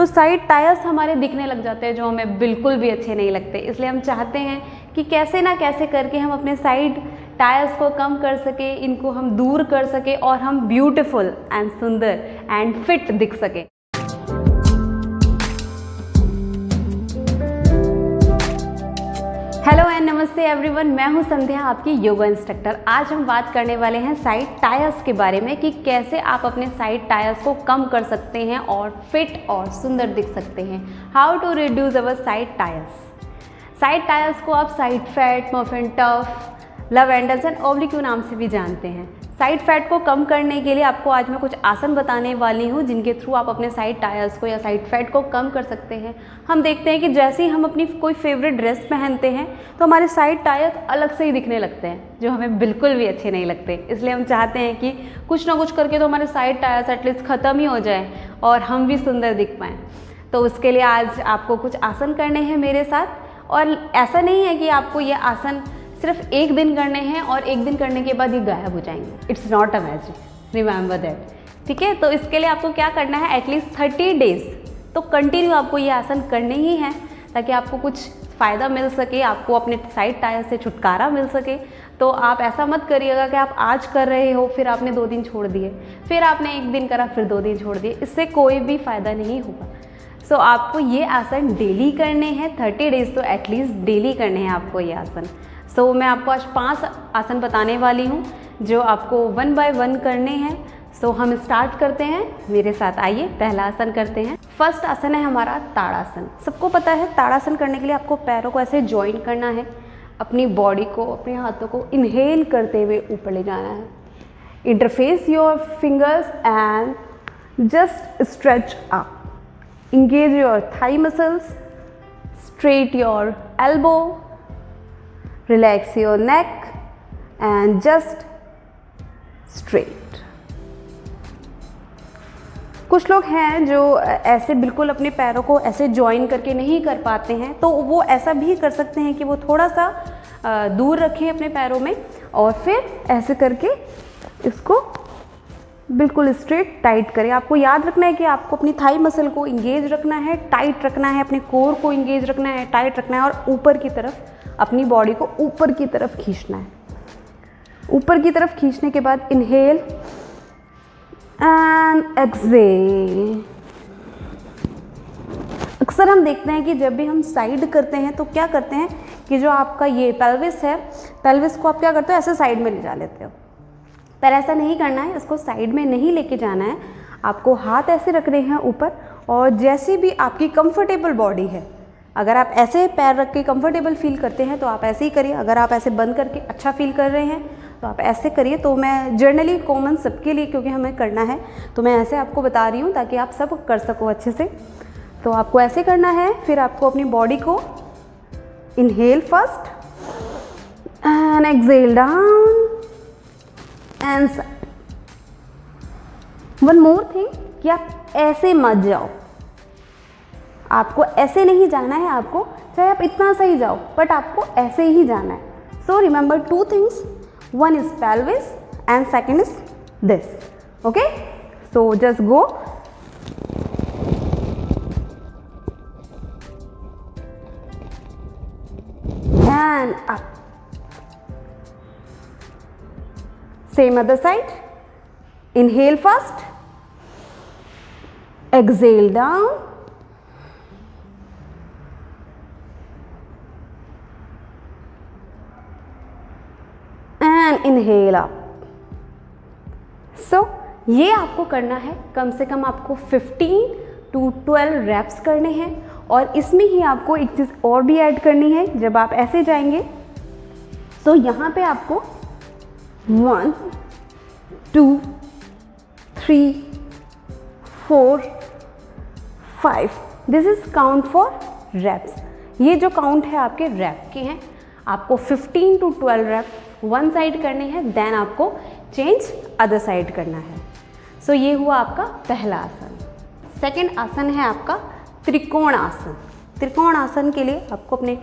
तो side tyres हमारे दिखने लग जाते हैं जो हमें बिल्कुल भी अच्छे नहीं लगते। इसलिए हम चाहते हैं कि कैसे ना कैसे करके हम अपने साइड टायर्स को कम कर सके, इनको हम दूर कर सके और हम ब्यूटीफुल एंड सुंदर एंड फिट दिख सके। हेलो एंड नमस्ते एवरीवन, मैं हूं संध्या, आपकी योगा इंस्ट्रक्टर। आज हम बात करने वाले हैं साइड टायर्स के बारे में कि कैसे आप अपने साइड टायर्स को कम कर सकते हैं और फिट और सुंदर दिख सकते हैं। How to reduce our side tyres. Side tyres को आप side fat, muffin top, lavenders and oblique नाम से भी जानते हैं। साइड फैट को कम करने के लिए आपको आज मैं कुछ आसन बताने वाली हूँ जिनके थ्रू आप अपने साइड टायर्स को या साइड फैट को कम कर सकते हैं। हम देखते हैं कि जैसे ही हम अपनी कोई फेवरेट ड्रेस पहनते हैं तो हमारे साइड टायर्स अलग से ही दिखने लगते हैं जो हमें बिल्कुल भी अच्छे नहीं लगते। इसलिए हम चाहते हैं कि कुछ ना कुछ करके तो हमारे साइड टायर्स एटलीस्ट ख़त्म ही हो जाए और हम भी सुंदर दिख पाएँ। तो उसके लिए आज आपको कुछ आसन करने हैं मेरे साथ, और ऐसा नहीं है कि आपको ये आसन सिर्फ एक दिन करने हैं और एक दिन करने के बाद ये गायब हो जाएंगे। It's not a magic, remember that. ठीक है, तो इसके लिए आपको क्या करना है, एटलीस्ट 30 डेज तो कंटिन्यू आपको ये आसन करने ही है ताकि आपको कुछ फ़ायदा मिल सके, आपको अपने साइड टायर से छुटकारा मिल सके। तो आप ऐसा मत करिएगा कि आप आज कर रहे हो फिर आपने 2 दिन छोड़ दिए, फिर आपने 1 दिन करा फिर 2 दिन छोड़ दिए, इससे कोई भी फ़ायदा नहीं होगा। सो आपको ये आसन डेली करने हैं, 30 डेज तो एटलीस्ट डेली करने हैं आपको ये आसन। सो मैं आपको आज 5 आसन बताने वाली हूँ जो आपको 1 बाय 1 करने हैं। सो हम स्टार्ट करते हैं, मेरे साथ आइए। पहला आसन करते हैं। फर्स्ट आसन है हमारा ताड़ासन। सबको पता है ताड़ासन करने के लिए आपको पैरों को ऐसे ज्वाइन करना है, अपनी बॉडी को, अपने हाथों को इनहेल करते हुए ऊपर ले जाना है। Interface your fingers and just stretch up, engage your thigh muscles, straight your elbow, relax your neck and just straight। कुछ लोग हैं जो ऐसे बिल्कुल अपने पैरों को ऐसे जॉइन करके नहीं कर पाते हैं, तो वो ऐसा भी कर सकते हैं कि वो थोड़ा सा दूर रखें अपने पैरों में और फिर ऐसे करके इसको बिल्कुल स्ट्रेट टाइट करें। आपको याद रखना है कि आपको अपनी थाई मसल को इंगेज रखना है, टाइट रखना है, अपने कोर को इंगेज रखना है, टाइट रखना है और ऊपर की तरफ अपनी बॉडी को ऊपर की तरफ खींचना है। ऊपर की तरफ खींचने के बाद इनहेल एंड एक्सहेल। अक्सर हम देखते हैं कि जब भी हम साइड करते हैं तो क्या करते हैं कि जो आपका ये पेल्विस है, पेल्विस को आप क्या करते हो, ऐसे साइड में ले जा लेते हो। पर ऐसा नहीं करना है, इसको साइड में नहीं लेके जाना है। आपको हाथ ऐसे रखने हैं ऊपर, और जैसे भी आपकी कंफर्टेबल बॉडी है, अगर आप ऐसे पैर रख के कंफर्टेबल फील करते हैं तो आप ऐसे ही करिए। अगर आप ऐसे बंद करके अच्छा फील कर रहे हैं तो आप ऐसे करिए। तो मैं जनरली कॉमन सबके लिए, क्योंकि हमें करना है तो मैं ऐसे आपको बता रही हूँ ताकि आप सब कर सको अच्छे से। तो आपको ऐसे करना है, फिर आपको अपनी बॉडी को inhale first and exhale down and one more thing कि आप ऐसे मत जाओ, आपको ऐसे नहीं जाना है। आपको चाहे आप इतना सही जाओ बट आपको ऐसे ही जाना है। So remember 2 things, 1 is pelvis and second is this. Okay, so just go and up. Same other side. Inhale first, exhale down and inhale up. So ये आपको करना है, कम से कम आपको 15 to 12 reps करने हैं। और इसमें ही आपको एक चीज़ और भी ऐड करनी है। जब आप ऐसे जाएंगे तो यहाँ पे आपको 1 2 3 4 5 this is count for reps. ये जो काउंट है आपके रैप के हैं। आपको 15 to 12 रैप वन साइड करने हैं, देन आपको चेंज अदर साइड करना है। सो ये हुआ आपका पहला आसन। सेकंड आसन है आपका त्रिकोण आसन। त्रिकोण आसन के लिए आपको अपने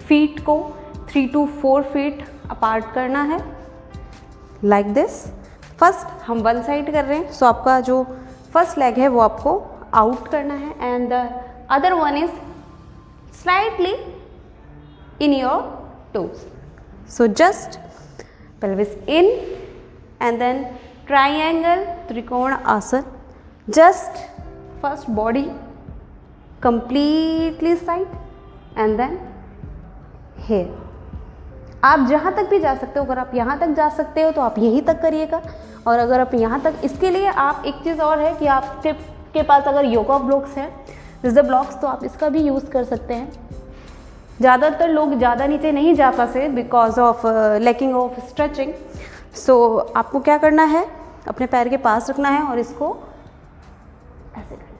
फीट को 3 to 4 फीट अपार्ट करना है, लाइक दिस। फर्स्ट हम वन साइड कर रहे हैं, सो आपका जो फर्स्ट लेग है वो आपको आउट करना है and the other one is slightly in your toes. So just pelvis in and then triangle त्रिकोण आसन. Just first body completely side and then here. आप जहाँ तक भी जा सकते हो. अगर आप यहाँ तक जा सकते हो तो आप यहीं तक करिएगा, और अगर आप यहाँ तक, इसके लिए आप एक चीज़ और है कि आपके पास अगर योगा ब्लॉक्स है, दिस द ब्लॉक्स, तो आप इसका भी यूज़ कर सकते हैं. ज़्यादातर लोग ज़्यादा नीचे नहीं जा पाते because of lacking of stretching. So आपको क्या करना है, अपने पैर के पास रखना है और इसको ऐसे करना है.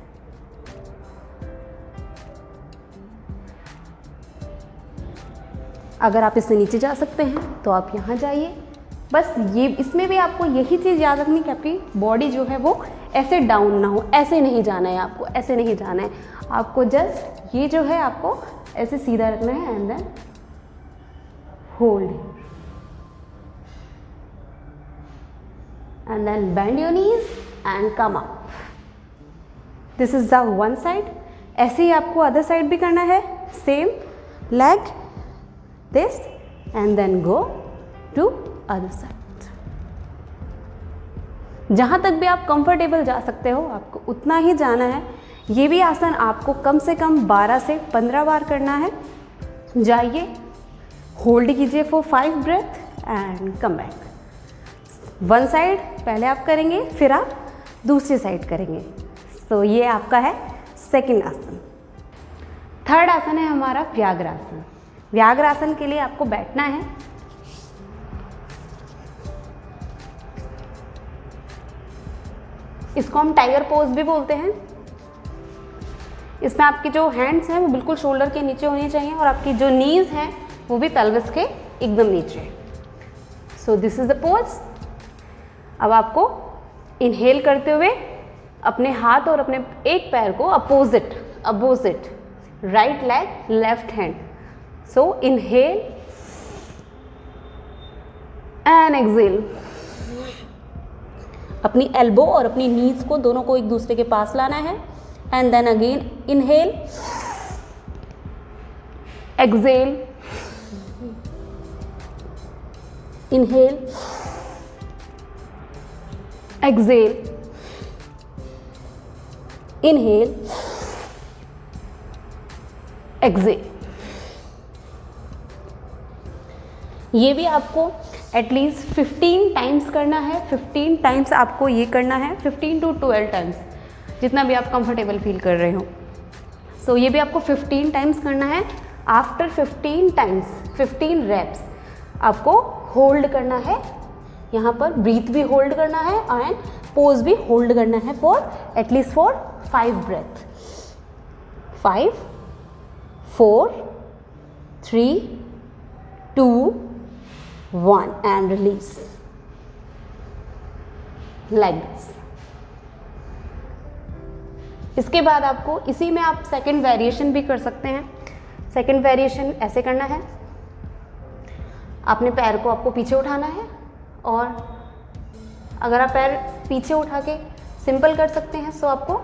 अगर आप इससे नीचे जा सकते हैं तो आप यहाँ जाइए. बस ये, इसमें भी आपको यही चीज़ याद रखनी कि आपकी बॉडी जो है वो ऐसे डाउन ना हो. ऐसे नहीं जाना है आपको, ऐसे नहीं जाना है आपको. जस्ट ये जो है आपको ऐसे सीधा रखना है and then hold and then bend your knees and come up. This is the one side. ऐसे ही आपको अदर साइड भी करना है. Same leg this and then go to other side. जहाँ तक भी आप कंफर्टेबल जा सकते हो आपको उतना ही जाना है. ये भी आसन आपको कम से कम 12 से 15 बार करना है. जाइए, होल्ड कीजिए for 5 breath and come back. One side पहले आप करेंगे, फिर आप दूसरी साइड करेंगे. सो ये आपका है सेकंड आसन. थर्ड आसन है हमारा व्याघ्रासन. व्याघ्रासन के लिए आपको बैठना है. इसको हम टाइगर पोज भी बोलते हैं. इसमें आपकी जो हैंड्स हैं वो बिल्कुल शोल्डर के नीचे होनी चाहिए और आपकी जो नीज हैं वो भी पेल्विस के एकदम नीचे. So this is the pose. अब आपको इनहेल करते हुए अपने हाथ और अपने एक पैर को opposite right leg left hand. So inhale and exhale. अपनी एल्बो और अपनी नीज को दोनों को एक दूसरे के पास लाना है. And then again inhale, exhale, inhale, exhale, inhale, exhale. ये भी आपको एटलीस्ट 15 टाइम्स करना है. 15 टाइम्स आपको ये करना है. 15 to 12 टाइम्स, जितना भी आप कंफर्टेबल फील कर रहे हो. सो ये भी आपको 15 टाइम्स करना है. आफ्टर 15 टाइम्स 15 रेप्स आपको होल्ड करना है. यहाँ पर ब्रीथ भी होल्ड करना है एंड पोज भी होल्ड करना है for at least for 5 breath. 5 4 3 2 1 and release like this. इसके बाद आपको इसी में आप सेकंड वेरिएशन भी कर सकते हैं. सेकंड वेरिएशन ऐसे करना है. अपने पैर को आपको पीछे उठाना है और अगर आप पैर पीछे उठा के सिंपल कर सकते हैं, सो आपको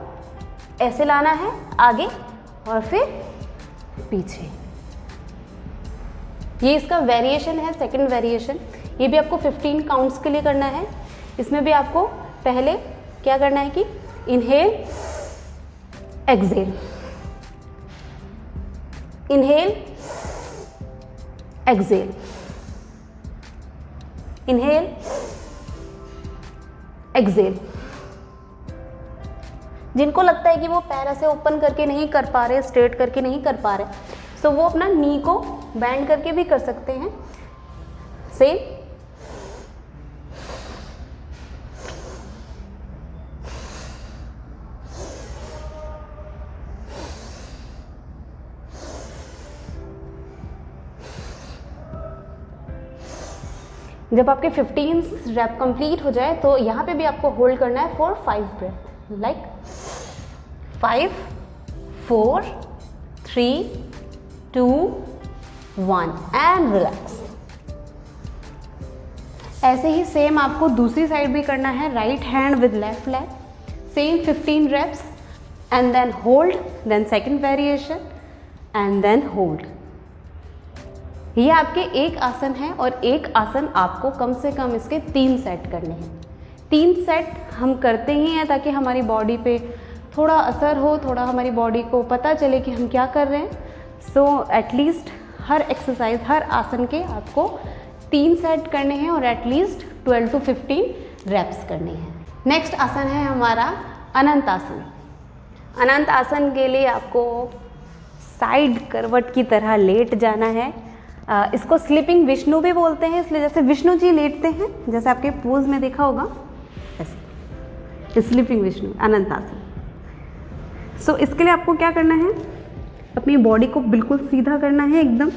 ऐसे लाना है आगे और फिर पीछे. ये इसका वेरिएशन है, सेकंड वेरिएशन. ये भी आपको 15 काउंट्स के लिए करना है. इसमें भी आपको पहले क्या करना है कि inhale, exhale, inhale, exhale, inhale, exhale. जिनको लगता है कि वो पैर ऐसे ओपन करके नहीं कर पा रहे, स्ट्रेट करके नहीं कर पा रहे, सो वो अपना नी को बैंड करके भी कर सकते हैं. सेम. जब आपके 15 रैप कंप्लीट हो जाए तो यहाँ पे भी आपको होल्ड करना है for 5 breath. Like 5 4 3 2 1 and relax. ऐसे ही सेम आपको दूसरी साइड भी करना है. Right hand with left leg. Same 15 reps and then hold, then second variation and then hold। ये आपके एक आसन है और एक आसन आपको कम से कम इसके 3 सेट करने हैं। 3 सेट हम करते ही हैं ताकि हमारी बॉडी पे थोड़ा असर हो, थोड़ा हमारी बॉडी को पता चले कि हम क्या कर रहे हैं। सो एटलीस्ट हर एक्सरसाइज, हर आसन के आपको 3 सेट करने हैं और एटलीस्ट 12 to 15 रेप्स करने हैं। नेक्स्ट आसन है हमारा अनंत आसन। अनंत आसन के लिए आपको साइड करवट की तरह लेट जाना है। इसको स्लीपिंग विष्णु भी बोलते हैं, इसलिए जैसे विष्णु जी लेटते हैं, जैसे आपके पोज में देखा होगा ऐसे, स्लीपिंग विष्णु अनंत आसन। सो इसके लिए आपको क्या करना है, अपनी बॉडी को बिल्कुल सीधा करना है, एकदम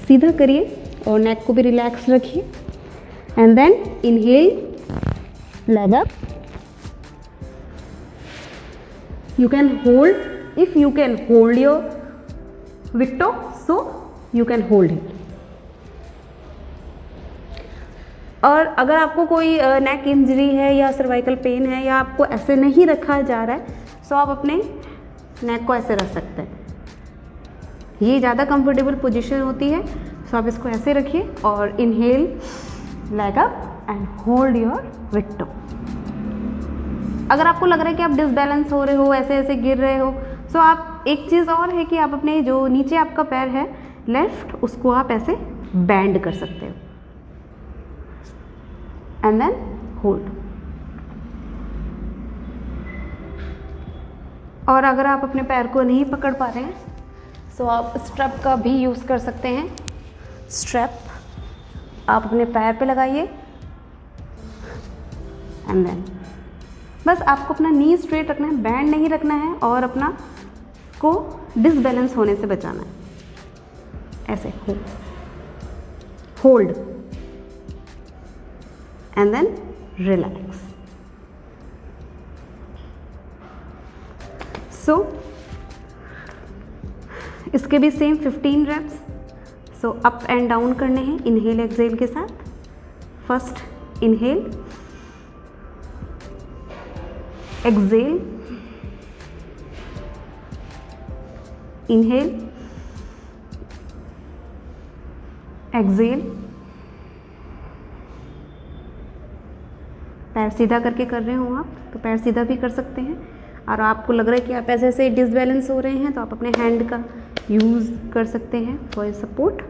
सीधा करिए और नेक को भी रिलैक्स रखिए। And then inhale, leg up, you can hold, if you can hold your victo, so you can hold it। और अगर आपको कोई नेक इंजरी है या सर्वाइकल पेन है या आपको ऐसे नहीं रखा जा रहा है, सो आप अपने नेक को ऐसे रख सकते हैं। ये ज़्यादा कंफर्टेबल पोजीशन होती है। सो आप इसको ऐसे रखिए और inhale, leg up and hold your Victo. अगर आपको लग रहा है कि आप डिसबैलेंस हो रहे हो, ऐसे ऐसे गिर रहे हो, सो आप एक चीज़ और है कि आप अपने जो नीचे आपका पैर है लेफ्ट, उसको आप ऐसे बैंड कर सकते हो एंड देन होल्ड। और अगर आप अपने पैर को नहीं पकड़ पा रहे हैं, सो आप स्ट्रैप का भी यूज़ कर सकते हैं। स्ट्रैप आप अपने पैर पे लगाइए एंड देन बस आपको अपना नी स्ट्रेट रखना है, बैंड नहीं रखना है और अपना को डिसबैलेंस होने से बचाना है। ऐसे hold and then relax. So इसके भी same 15 reps. So up and down करने हैं इनहेल एक्सहेल के साथ। First inhale, exhale, inhale, exhale. पैर सीधा करके कर रहे हो आप तो पैर सीधा भी कर सकते हैं, और आपको लग रहा है कि आप ऐसे ऐसे डिसबैलेंस हो रहे हैं तो आप अपने हैंड का यूज़ कर सकते हैं फॉर सपोर्ट।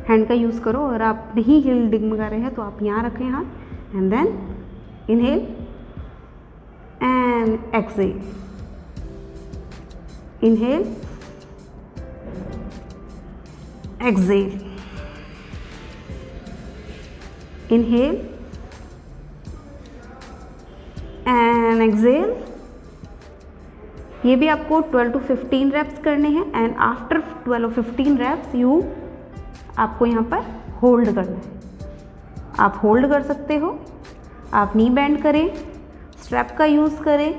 हैंड का यूज़ करो, और आप नहीं हिल डिगमगा रहे हैं तो आप यहाँ रखें हाथ and then inhale and exhale, inhale, exhale, inhale and exhale। ये भी आपको 12 to 15 रेप्स करने हैं एंड आफ्टर 12 or 15 रेप्स आपको यहाँ पर होल्ड करना है। आप होल्ड कर सकते हो, आप नी बेंड करें, स्ट्रैप का यूज़ करें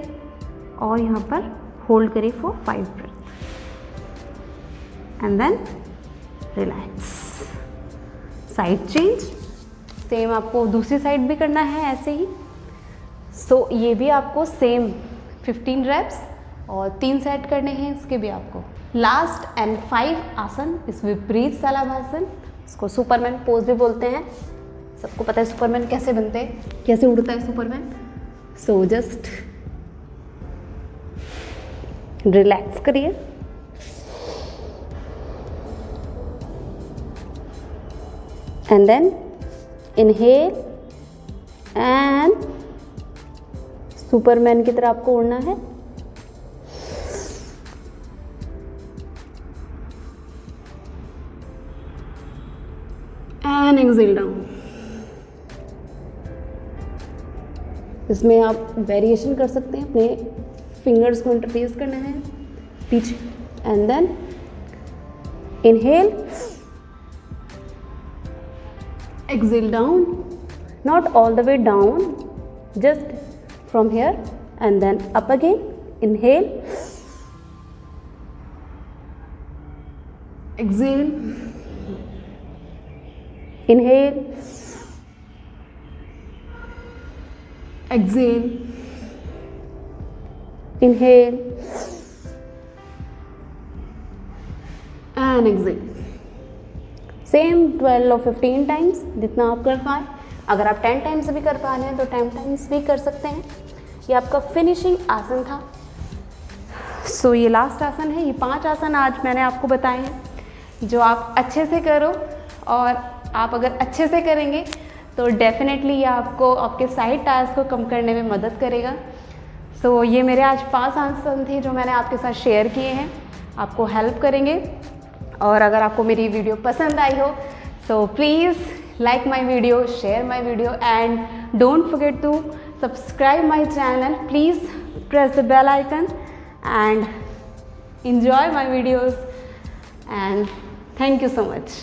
और यहाँ पर होल्ड करें for 5 breath and then relax. Side change, same आपको दूसरी साइड भी करना है ऐसे ही। सो ये भी आपको सेम 15 रेप्स और 3 सेट करने हैं इसके भी आपको। लास्ट एंड 5 आसन इस विपरीत सलाभासन, इसको सुपरमैन पोज भी बोलते हैं। सबको पता है सुपरमैन कैसे बनते हैं, कैसे उड़ता है सुपरमैन। सो जस्ट रिलैक्स करिए and then inhale and Superman की तरह आपको उड़ना है। And exhale down. इसमें आप वेरिएशन कर सकते हैं, अपने फिंगर्स को इंटरफेस करना है पीछे and then inhale, exhale down, not all the way down, just from here and then up again. Inhale, exhale, inhale, exhale, inhale and exhale. Same 12 और 15 टाइम्स जितना आप कर पाए। अगर आप 10 टाइम्स भी कर पा रहे हैं तो 10 टाइम्स भी कर सकते हैं। ये आपका फिनिशिंग आसन था। सो ये लास्ट आसन है। ये 5 आसन आज मैंने आपको बताए हैं जो आप अच्छे से करो, और आप अगर अच्छे से करेंगे तो डेफिनेटली ये आपको आपके साइड टायर्स को कम करने में मदद करेगा। सो ये मेरे आज 5 आसन थे जो मैंने आपके साथ शेयर किए हैं, आपको हेल्प करेंगे। और अगर आपको मेरी वीडियो पसंद आई हो so please like my video, share my video, and don't forget to subscribe my channel. Please press the bell icon and enjoy my videos, and thank you so much.